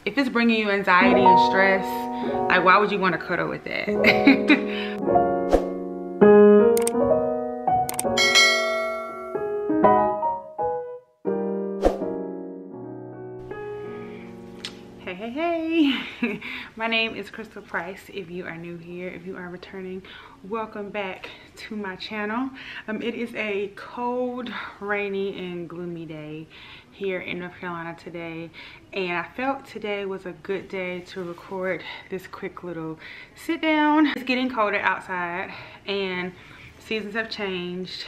if it's bringing you anxiety and stress, like why would you want to cuddle with that? Hey, my name is Crystal Price. If you are new here, if you are returning, welcome back to my channel. It is a cold, rainy, and gloomy day here in North Carolina today, and I felt today was a good day to record this quick little sit down. It's getting colder outside and seasons have changed.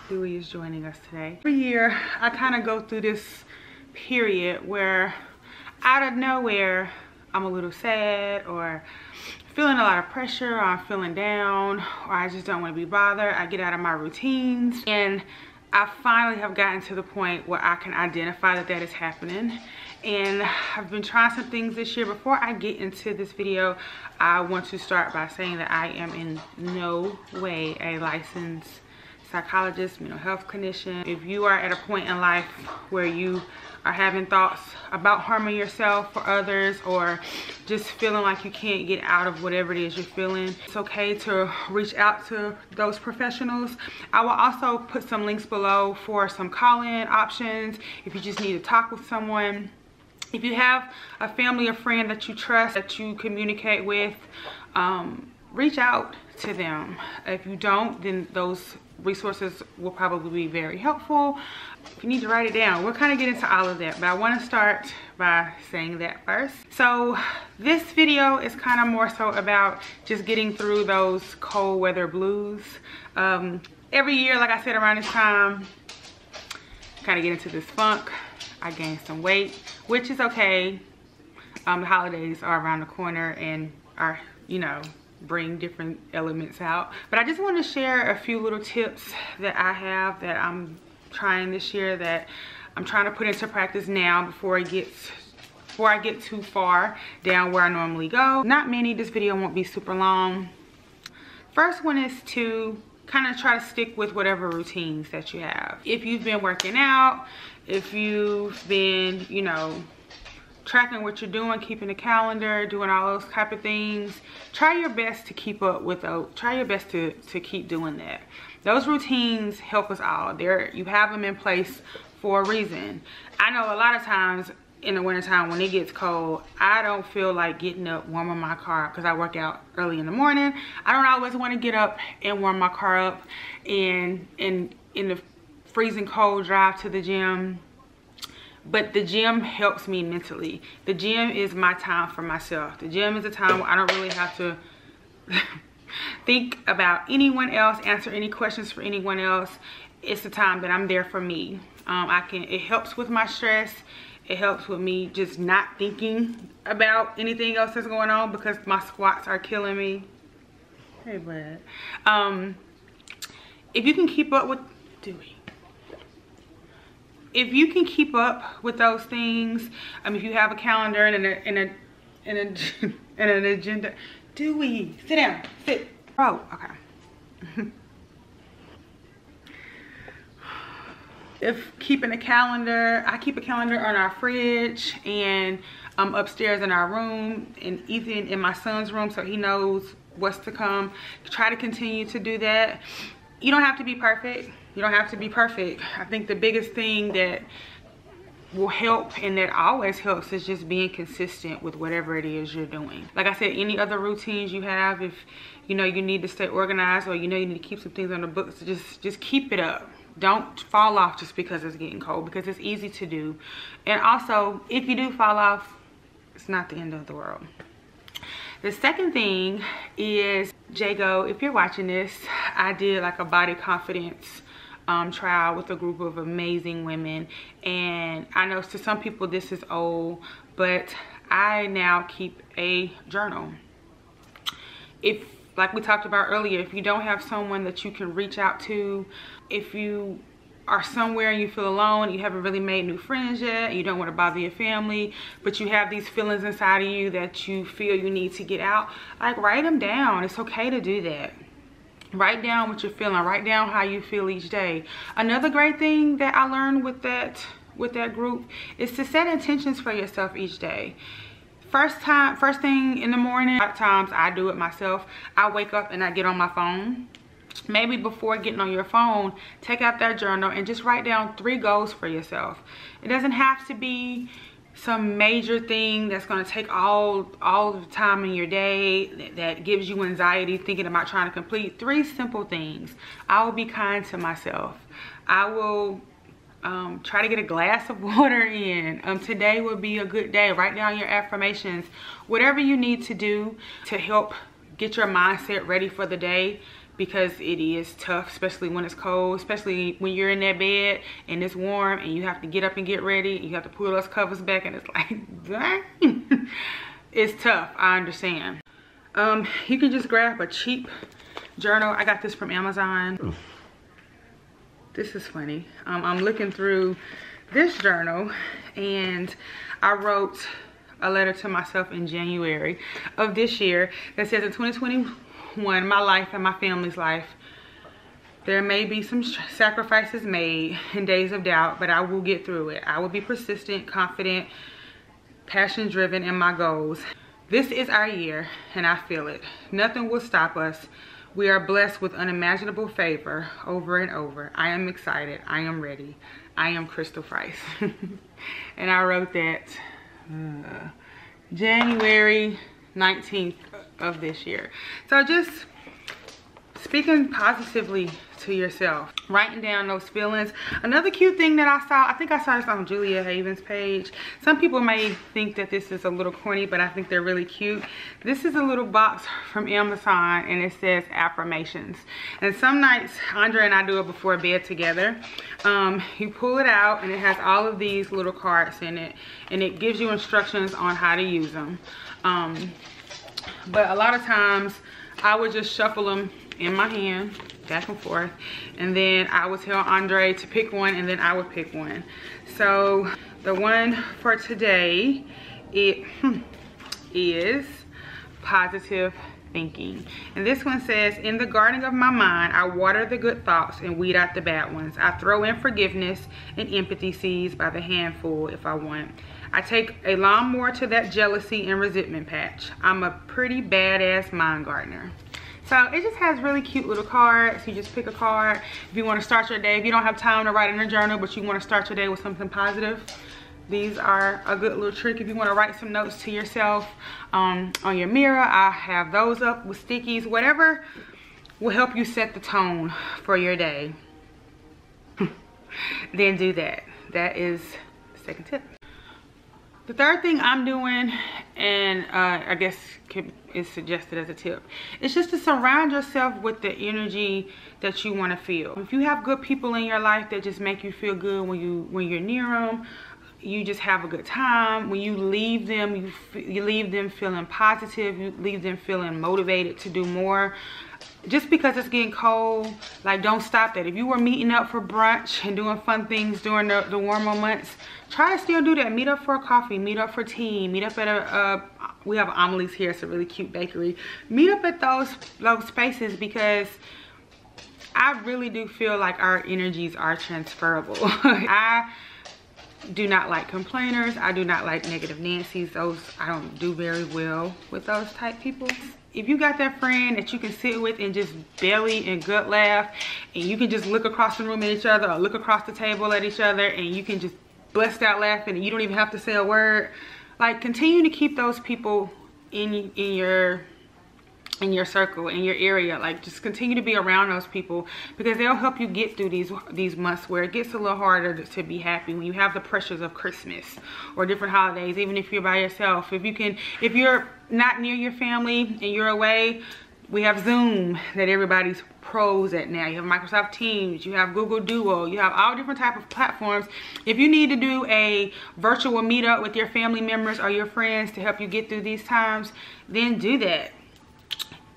Dewey is joining us today. Every year I kind of go through this period where out of nowhere I'm a little sad, or feeling a lot of pressure, or I'm feeling down, or I just don't want to be bothered. I get out of my routines, and I finally have gotten to the point where I can identify that that is happening. And I've been trying some things this year. Before I get into this video, I want to start by saying that I am in no way a licensed psychologist, mental health clinician. If you are at a point in life where you are having thoughts about harming yourself or others, or just feeling like you can't get out of whatever it is you're feeling, it's okay to reach out to those professionals. I will also put some links below for some call-in options if you just need to talk with someone. If you have a family or friend that you trust, that you communicate with, reach out to them. If you don't, then those resources will probably be very helpful. If you need to write it down, we'll kind of get into all of that, but I want to start by saying that first. So this video is kind of more so about just getting through those cold weather blues. Every year, like I said, around this time, kind of get into this funk. I gained some weight, which is okay. The holidays are around the corner and are, you know, bring different elements out. But I just want to share a few little tips that I have that I'm trying this year, that I'm trying to put into practice now before I get too far down where I normally go. Not many. This video won't be super long. First one is to kind of try to stick with whatever routines that you have. If you've been working out, if you've been, you know, tracking what you're doing, keeping a calendar, doing all those type of things, try your best to keep up with those. Try your best to keep doing that. Those routines help us all. You have them in place for a reason. I know a lot of times in the wintertime when it gets cold, I don't feel like getting up, warming my car up, because I work out early in the morning. I don't always want to get up and warm my car up and in the freezing cold drive to the gym. But the gym helps me mentally. The gym is my time for myself. The gym is a time where I don't really have to think about anyone else, answer any questions for anyone else. It's the time that I'm there for me. It helps with my stress. It helps with me just not thinking about anything else that's going on, because my squats are killing me. Hey, bud. If you can keep up with If you can keep up with those things, if you have a calendar and an agenda, Dewey, sit down, sit. Oh, okay. If keeping a calendar, I keep a calendar on our fridge and upstairs in our room, and Ethan in my son's room, so he knows what's to come. Try to continue to do that. You don't have to be perfect. You don't have to be perfect. I think the biggest thing that will help, and that always helps, is just being consistent with whatever it is you're doing. Like I said, any other routines you have, if you know you need to stay organized, or you know you need to keep some things on the books, just keep it up. Don't fall off just because it's getting cold, because it's easy to do. And also, if you do fall off, it's not the end of the world. The second thing is, Jago, if you're watching this, I did like a body confidence trial with a group of amazing women, and I know to some people this is old, but I now keep a journal. If, like we talked about earlier, if you don't have someone that you can reach out to, if you are somewhere and you feel alone, you haven't really made new friends yet, you don't want to bother your family, but you have these feelings inside of you that you feel you need to get out, like, write them down. It's okay to do that. Write down what you're feeling. Write down how you feel each day. Another great thing that I learned with that group is to set intentions for yourself each day. First thing in the morning, a lot of times I do it myself. I wake up and I get on my phone. Maybe before getting on your phone, take out that journal and just write down 3 goals for yourself. It doesn't have to be some major thing that's going to take all the time in your day that gives you anxiety thinking about trying to complete. 3 simple things. I will be kind to myself. I will try to get a glass of water in. Today will be a good day. Write down your affirmations. Whatever you need to do to help get your mindset ready for the day, because it is tough, especially when it's cold, especially when you're in that bed and it's warm and you have to get up and get ready. You have to pull those covers back and it's like, dang. It's tough, I understand. You can just grab a cheap journal. I got this from Amazon. Oof. This is funny. I'm looking through this journal and I wrote a letter to myself in January of this year that says, in 2021, my life and my family's life, there may be some sacrifices made and days of doubt, but I will get through it. I will be persistent, confident, passion driven in my goals. This is our year and I feel it. Nothing will stop us. We are blessed with unimaginable favor over and over. I am excited. I am ready. I am Christal Price. And I wrote that January 19th of this year. So just speaking positively to yourself, writing down those feelings. Another cute thing that I saw, I think I saw this on Julia Haven's page. Some people may think that this is a little corny, but I think they're really cute. This is a little box from Amazon and it says affirmations. And some nights, Andre and I do it before bed together. You pull it out and it has all of these little cards in it and it gives you instructions on how to use them. But a lot of times I would just shuffle them in my hand back and forth, and then I would tell Andre to pick one and then I would pick one. So the one for today, it is positive thinking, and this one says, in the garden of my mind I water the good thoughts and weed out the bad ones. I throw in forgiveness and empathy seeds by the handful if I want. I take a lawnmower to that jealousy and resentment patch. I'm a pretty badass mind gardener. So it just has really cute little cards. You just pick a card. If you want to start your day, if you don't have time to write in a journal, but you want to start your day with something positive, these are a good little trick. If you want to write some notes to yourself on your mirror, I have those up with stickies. Whatever will help you set the tone for your day, then do that. That is the second tip. The third thing I'm doing, and I guess is suggested as a tip, it's just to surround yourself with the energy that you want to feel. If you have good people in your life that just make you feel good when you're near them, you just have a good time. When you leave them, you leave them feeling positive. You leave them feeling motivated to do more. Just because it's getting cold, like, don't stop that. If you were meeting up for brunch and doing fun things during the warmer months, try to still do that. Meet up for a coffee, meet up for tea, meet up at we have Amelie's here, it's a really cute bakery. Meet up at those spaces, because I really do feel like our energies are transferable. I do not like complainers. I do not like negative Nancy's. I don't do very well with those type people. If you got that friend that you can sit with and just belly and gut laugh, and you can just look across the room at each other or look across the table at each other and you can just bust out laughing and you don't even have to say a word, like, continue to keep those people in your circle, in your area. Like, just continue to be around those people, because they'll help you get through these months where it gets a little harder to be happy when you have the pressures of Christmas or different holidays. Even if you're by yourself, if you're not near your family and you're away, we have Zoom that everybody's pros at now. You have Microsoft Teams, you have Google Duo, you have all different type of platforms. If you need to do a virtual meetup with your family members or your friends to help you get through these times, then do that.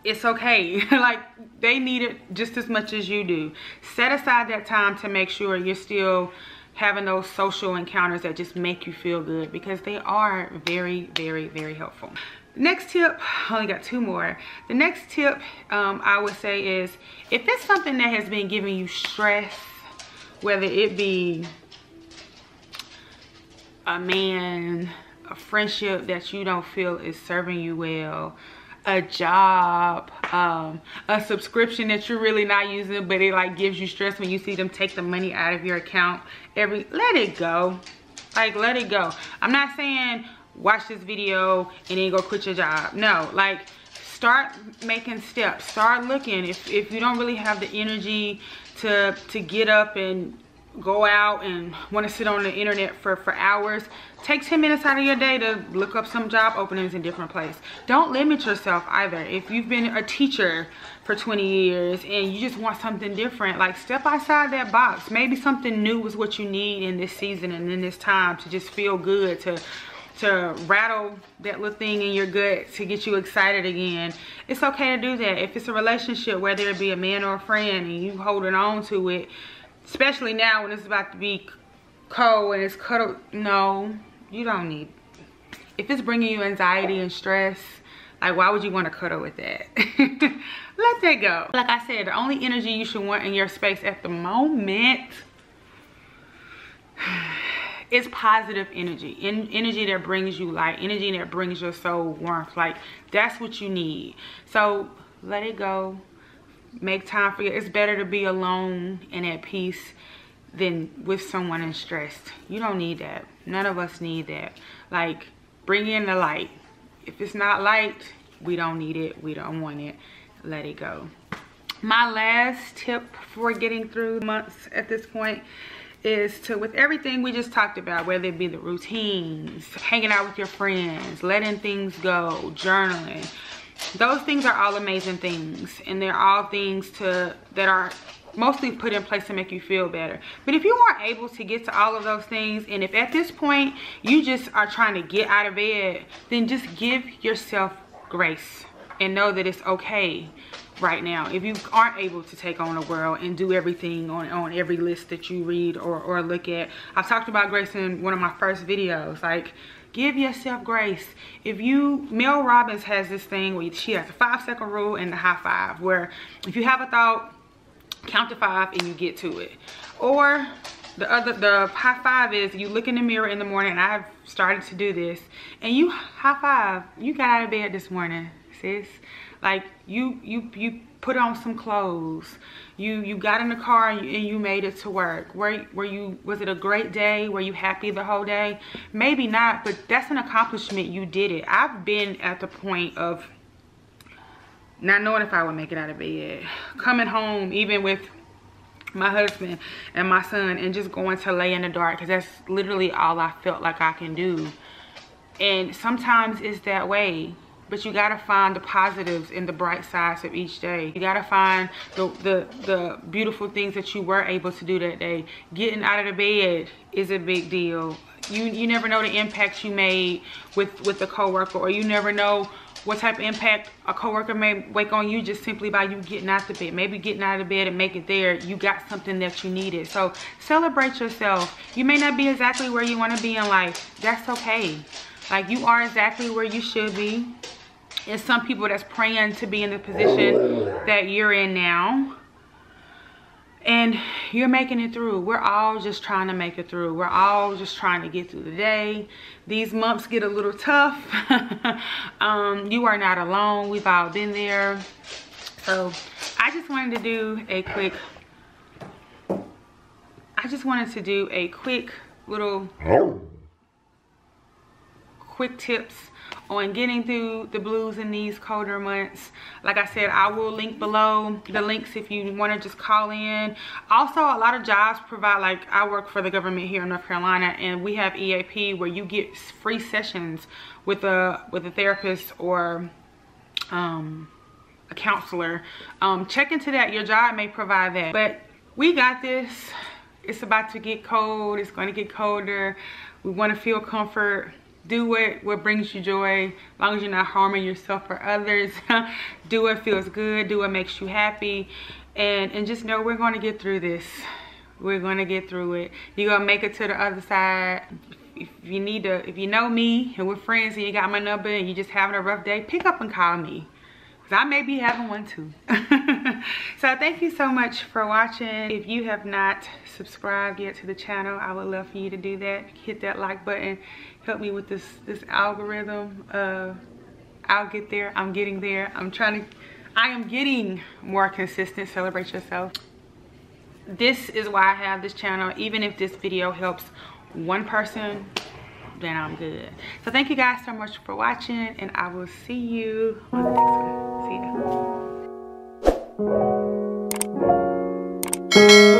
It's okay. Like, they need it just as much as you do. Set aside that time to make sure you're still having those social encounters that just make you feel good, because they are very, very, very helpful. The next tip, I only got 2 more. The next tip I would say is, if it's something that has been giving you stress, whether it be a man, a friendship that you don't feel is serving you well, a job, a subscription that you're really not using, but it like gives you stress when you see them take the money out of your account let it go. Like, let it go. I'm not saying watch this video and then go quit your job. No, like, start making steps. Start looking. If you don't really have the energy to get up and go out and want to sit on the internet for hours, take 10 minutes out of your day to look up some job openings in different places. Don't limit yourself either. If you've been a teacher for 20 years and you just want something different, like, step outside that box. Maybe something new is what you need in this season and in this time to just feel good, to rattle that little thing in your gut to get you excited again. It's okay to do that. If it's a relationship, whether it be a man or a friend, and you holding on to it, especially now when it's about to be cold and it's cuddled, no, you don't need. If it's bringing you anxiety and stress, like, why would you want to cuddle with that? Let that go. Like I said, the only energy you should want in your space at the moment is positive energy, energy that brings you light, energy that brings your soul warmth. Like, that's what you need. So let it go. Make time for you. It's better to be alone and at peace than with someone and stressed. You don't need that. None of us need that. Like, bring in the light. If it's not light, we don't need it. We don't want it. Let it go. My last tip for getting through months at this point is to, with everything we just talked about, whether it be the routines, hanging out with your friends, letting things go, journaling. Those things are all amazing things, and they're all things that are mostly put in place to make you feel better. But if you aren't able to get to all of those things, and if at this point you just are trying to get out of bed, then just give yourself grace and know that it's okay right now. If you aren't able to take on the world and do everything on every list that you read or look at. I've talked about grace in one of my first videos. Like, give yourself grace. Mel Robbins has this thing where she has a 5-second rule and the high five, where if you have a thought, count to 5 and you get to it. Or the high five is you look in the mirror in the morning, and I've started to do this, and you high five. You got out of bed this morning, sis. Like, you put on some clothes. You got in the car and you made it to work. Was it a great day? Were you happy the whole day? Maybe not, but that's an accomplishment. You did it. I've been at the point of not knowing if I would make it out of bed, coming home even with my husband and my son, and just going to lay in the dark, because that's literally all I felt like I can do. And sometimes it's that way. But you gotta find the positives and the bright sides of each day. You gotta find the beautiful things that you were able to do that day. Getting out of the bed is a big deal. You never know the impact you made with a coworker, or you never know what type of impact a coworker may make on you just simply by you getting out the bed. Maybe getting out of the bed and make it there, you got something that you needed. So celebrate yourself. You may not be exactly where you want to be in life. That's okay. Like, you are exactly where you should be. There's some people that's praying to be in the position that you're in now, and you're making it through. We're all just trying to make it through. We're all just trying to get through the day. These months get a little tough. You are not alone. We've all been there. So I just wanted to do a quick little quick tips on getting through the blues in these colder months. Like I said, I will link below the links if you want to just call in. Also, a lot of jobs provide, like, I work for the government here in North Carolina, and we have EAP where you get free sessions with a therapist or a counselor. Check into that. Your job may provide that. But we got this. It's about to get cold. It's going to get colder. We want to feel comfort. Do what brings you joy, as long as you're not harming yourself or others. Do what feels good. Do what makes you happy. And just know we're going to get through this. We're going to get through it. You're going to make it to the other side. If you know me and we're friends and you got my number and you're just having a rough day, pick up and call me. because I may be having one too. So thank you so much for watching. If you have not subscribed yet to the channel, I would love for you to do that. Hit that like button. Help me with this algorithm. I'll get there. I'm getting there. I am getting more consistent. Celebrate yourself. This is why I have this channel. Even if this video helps one person, then I'm good. So thank you guys so much for watching, and I will see you on the next one. See ya.